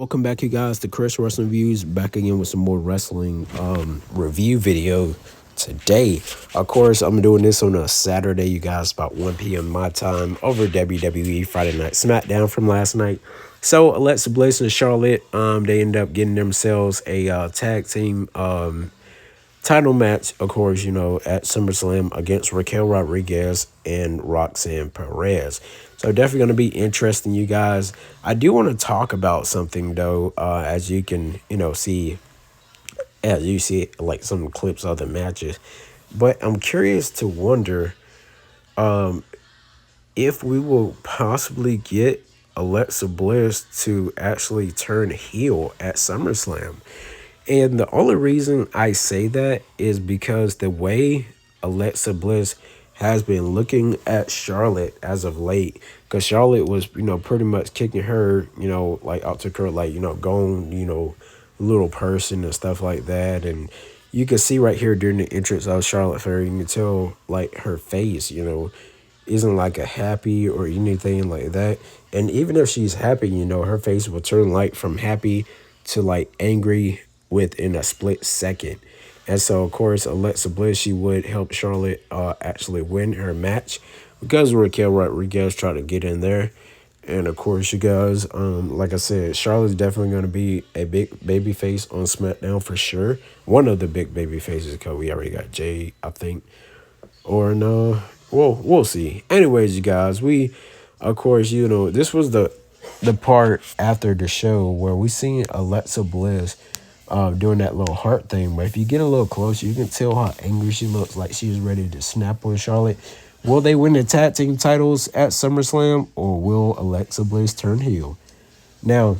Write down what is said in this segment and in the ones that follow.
Welcome back, you guys, to Chris Wrestling Views. Back again with some more wrestling review video today. Of course, I'm doing this on a Saturday, you guys, about 1 p.m. my time over WWE Friday Night SmackDown from last night. So Alexa Bliss and Charlotte, they end up getting themselves a tag team title match, of course, at SummerSlam against Raquel Rodriguez and Roxanne Perez. So definitely going to be interesting, you guys. I do want to talk about something though, as you can, see, as you see, like some clips of the matches. But I'm curious to wonder if we will possibly get Alexa Bliss to actually turn heel at SummerSlam. And the only reason I say that is because the way Alexa Bliss has been looking at Charlotte as of late, because Charlotte was, pretty much kicking her, like out to her, like, going, little person and stuff like that. And you can see right here during the entrance of Charlotte Flair, you can tell like her face, isn't like a happy or anything like that. And even if she's happy, her face will turn like from happy to like angry within a split second. And so, of course, Alexa Bliss, she would help Charlotte actually win her match because Raquel Rodriguez tried to get in there. And of course, you guys, like I said, Charlotte's definitely going to be a big baby face on SmackDown for sure. One of the big baby faces, because we already got Jay, I think. Or no, well, we'll see. Anyways, you guys, we, of course, this was the part after the show where we seen Alexa Bliss doing that little heart thing. But if you get a little closer, you can tell how angry she looks, like she was ready to snap on Charlotte. Will they win the tag team titles at SummerSlam, or will Alexa Bliss turn heel? Now,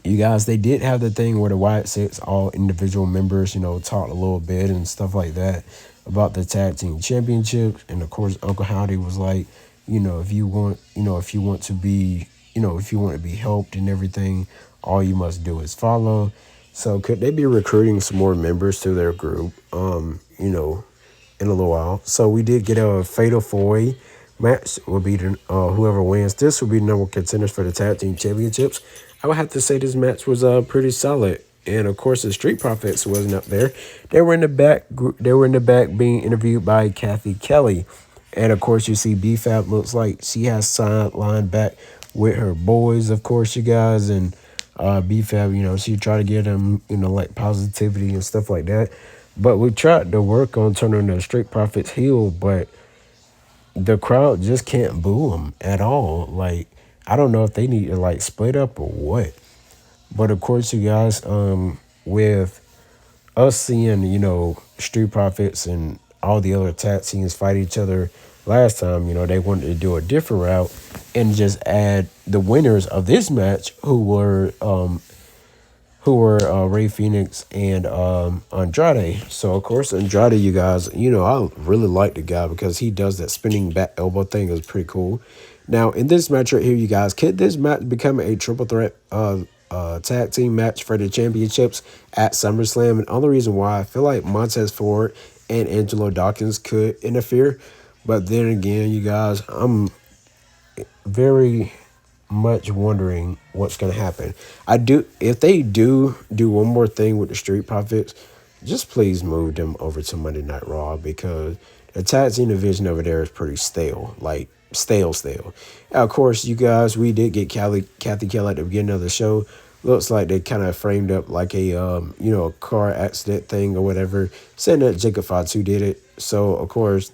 you guys, they did have the thing where the Wyatt Six, all individual members, talked a little bit and stuff like that about the tag team championships. And of course, Uncle Howdy was like, if you want, if you want to be, if you want to be helped and everything, all you must do is follow. So could they be recruiting some more members to their group, in a little while? So we did get a fatal four-way match. Will be the, whoever wins this will be the number one contenders for the tag team championships. I would have to say this match was pretty solid. And of course, the Street Profits wasn't up there. They were in the back. They were in the back being interviewed by Kathy Kelly. And of course, you see B-Fab looks like she has sidelined back with her boys, of course, you guys. And B-Fab, she tried to get them, like positivity and stuff like that. But we tried to work on turning the Street Profits heel, but the crowd just can't boo them at all. Like, I don't know if they need to like split up or what. But of course, you guys, with us seeing, Street Profits and all the other tag teams fight each other last time, they wanted to do a different route and just add the winners of this match, who were Ray Phoenix and Andrade. So of course, Andrade, you guys, I really like the guy because he does that spinning back elbow thing. Is pretty cool. Now in this match right here, you guys, could this match become a triple threat tag team match for the championships at SummerSlam? And only reason why, I feel like Montez Ford and Angelo Dawkins could interfere, but then again, you guys, I'm very much wondering what's going to happen. If they do one more thing with the Street Profits, just please move them over to Monday Night Raw, because the tag team division over there is pretty stale, like stale. Now, of course, you guys, we did get Kathy Kelly at the beginning of the show. Looks like they kind of framed up like a car accident thing or whatever, saying that Jacob Fatu did it. So of course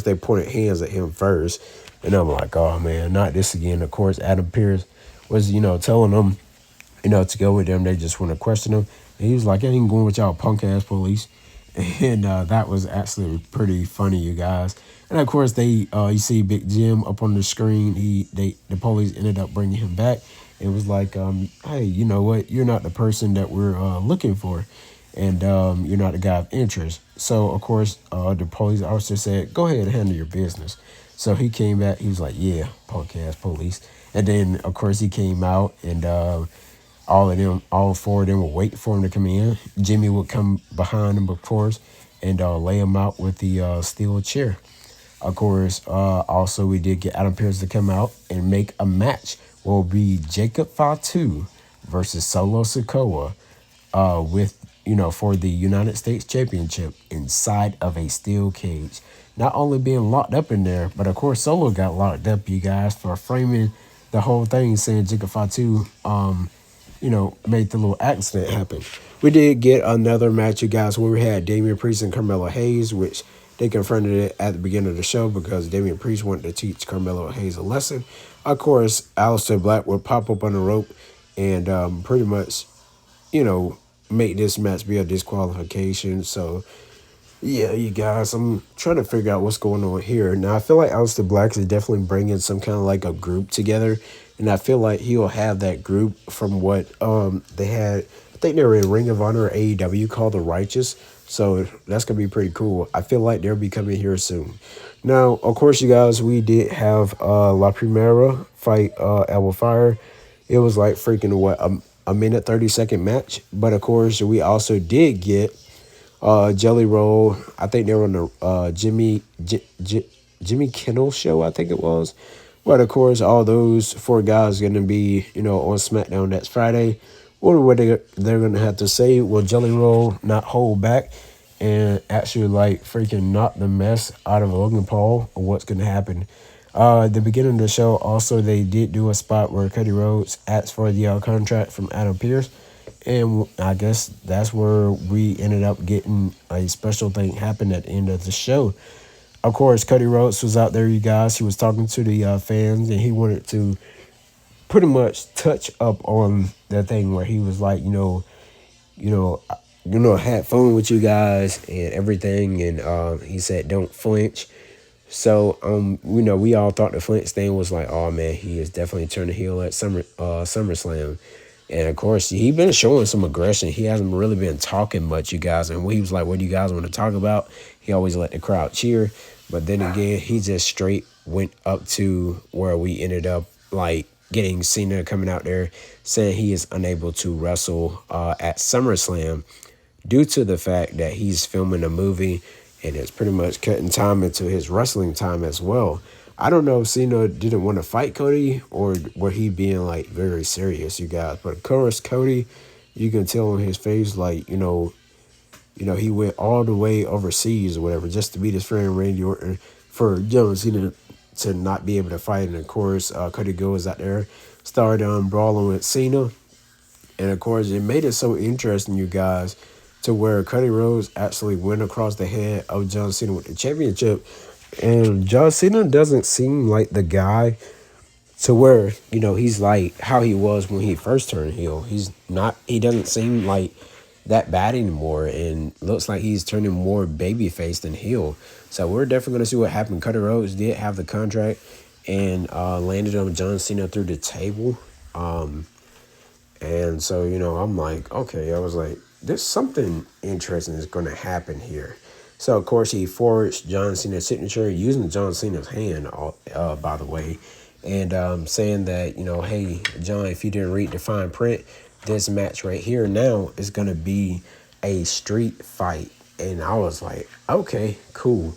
they pointed hands at him first. And I'm like, oh, man, not this again. Of course, Adam Pearce was, telling them, to go with them. They just want to question him. And he was like, I ain't going with y'all punk-ass police. And that was actually pretty funny, you guys. And, of course, you see Big Jim up on the screen. The police ended up bringing him back. It was like, hey, you know what? You're not the person that we're looking for. And you're not the guy of interest. So, of course, the police officer said, go ahead and handle your business. So he came back. He was like, yeah, punk ass police. And then, of course, he came out, and all four of them would wait for him to come in. Jimmy would come behind him, of course, and lay him out with the steel chair. Of course, also we did get Adam Pearce to come out and make a match. Will be Jacob Fatu versus Solo Sikoa with for the United States Championship inside of a steel cage. Not only being locked up in there, but of course Solo got locked up, you guys, for framing the whole thing, saying Jigga Fatu made the little accident happen. We did get another match, you guys, where we had Damian Priest and Carmelo Hayes, which they confronted it at the beginning of the show because Damian Priest wanted to teach Carmelo Hayes a lesson. Of course, Aleister Black would pop up on the rope and pretty much, make this match be a disqualification. So, yeah, you guys, I'm trying to figure out what's going on here. Now, I feel like Aleister Black is definitely bringing some kind of like a group together. And I feel like he'll have that group from what they had. I think they were in Ring of Honor or AEW called The Righteous. So that's going to be pretty cool. I feel like they'll be coming here soon. Now, of course, you guys, we did have La Primera fight Elbow Fire. It was like freaking, what, a minute, 30-second match. But, of course, we also did get Jelly Roll. I think they were on the Jimmy Kimmel show, I think it was. But, of course, all those four guys are going to be, on SmackDown next Friday. Wonder what they're going to have to say. Will Jelly Roll not hold back and actually, like, freaking knock the mess out of Logan Paul, or what's going to happen? At the beginning of the show, also, they did do a spot where Cody Rhodes asked for the contract from Adam Pearce. And I guess that's where we ended up getting a special thing happen at the end of the show. Of course, Cody Rhodes was out there, you guys. He was talking to the fans, and he wanted to pretty much touch up on that thing where he was like, had fun with you guys and everything. And he said, don't flinch. So, we all thought the Flint thing was like, oh, man, he is definitely turning heel at SummerSlam. And, of course, he been showing some aggression. He hasn't really been talking much, you guys. And when he was like, what do you guys want to talk about? He always let the crowd cheer. But then again, he just straight went up to where we ended up, like, getting Cena coming out there saying he is unable to wrestle at SummerSlam due to the fact that he's filming a movie and it's pretty much cutting time into his wrestling time as well. I don't know if Cena didn't want to fight Cody or were he being like very serious, you guys. But of course, Cody, you can tell on his face, like, he went all the way overseas or whatever just to beat his friend Randy Orton for John Cena to not be able to fight. And of course, Cody goes out there, started brawling with Cena. And of course, it made it so interesting, you guys, to where Cody Rhodes actually went across the head of John Cena with the championship. And John Cena doesn't seem like the guy to where, he's like how he was when he first turned heel. He doesn't seem like that bad anymore, and looks like he's turning more babyface than heel. So we're definitely going to see what happened. Cody Rhodes did have the contract and landed on John Cena through the table. And so, I'm like, okay, I was like, there's something interesting that's going to happen here. So, of course, he forged John Cena's signature using John Cena's hand, by the way, and saying that, hey, John, if you didn't read the fine print, this match right here now is going to be a street fight. And I was like, okay, cool.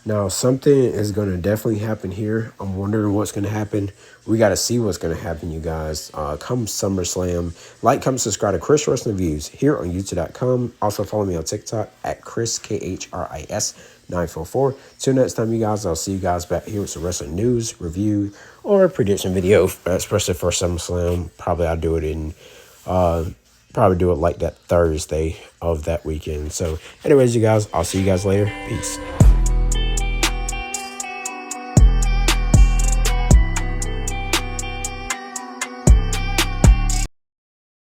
Now, something is going to definitely happen here. I'm wondering what's going to happen. We got to see what's going to happen, you guys. Come SummerSlam. Like, comment, subscribe to Chris Wrestling Reviews here on YouTube.com. Also, follow me on TikTok at Chris, KHRIS944. Till next time, you guys, I'll see you guys back here with some wrestling news, review, or prediction video, especially for SummerSlam. Probably I'll do it in... probably do it like that Thursday of that weekend. So anyways, you guys, I'll see you guys later. Peace.